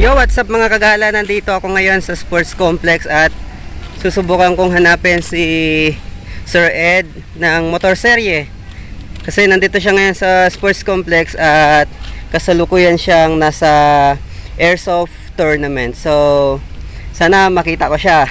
Yo, what's up mga kagala? Nandito ako ngayon sa sports complex at susubukan kong hanapin si Sir Ed ng motor serye. Kasi nandito siya ngayon sa sports complex at kasalukuyan siyang nasa airsoft tournament. So, sana makita ko siya.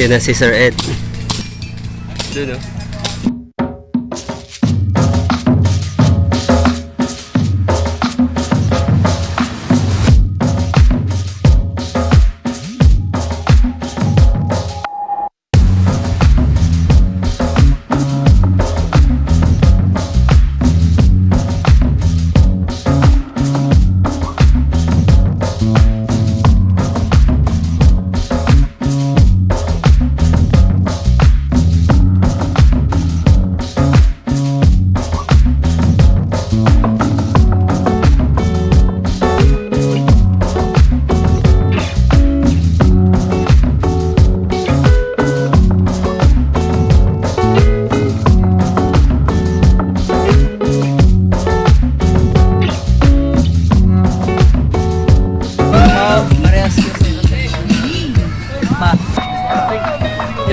Yan na si Sir Ed. Doon, oh.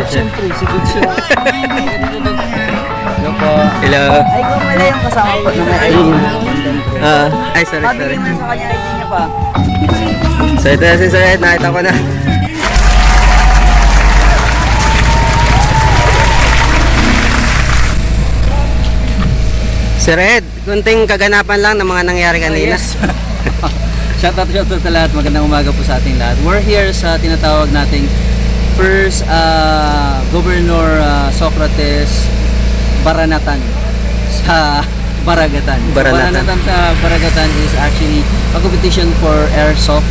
Siyempre, si Gutsu. Hello po. Hello. Ay, kung wala yung kasama ko ng ID. Ay, sorry. Pabigyan mo sa kanya ID niya pa. So, ito na si Sir Ed. Nakita ko na. Sir Ed, kunting kaganapan lang ng mga nangyari kanina. Yes. Shoutout sa lahat. Magandang umaga po sa ating lahat. We're here sa tinatawag nating first Governor Socrates Baranatan sa Baragatan. Baranatan Sa Baragatan is actually a competition for airsoft,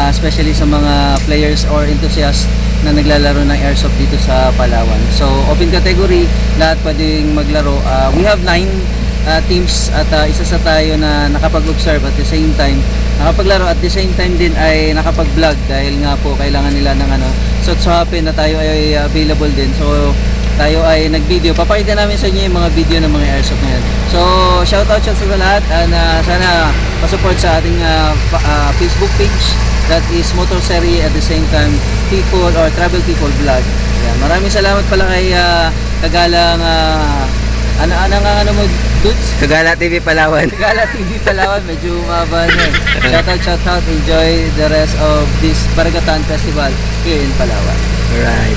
especially sa mga players or enthusiasts na naglalaro ng airsoft dito sa Palawan. So open category, lahat pwedeng maglaro. We have 9 teams at isa sa tayo na nakapag-observe at the same time nakapaglaro at the same time din ay nakapag-vlog dahil nga po kailangan nila ng so happen na tayo ay available din. So tayo ay nag-video. Papakita namin sa inyo yung mga video ng mga airsoft ngayon. So shoutout sa lahat na sana pa-support sa ating Facebook page that is Motor Serie, at the same time People or Travel People Vlog. Yan. Maraming salamat pala kay Kagalang ano mo, Dudes? Kagala TV Palawan. Kagala TV Palawan, medyo umaba na. Shoutout, enjoy the rest of this Baragatan Festival here in Palawan. Alright.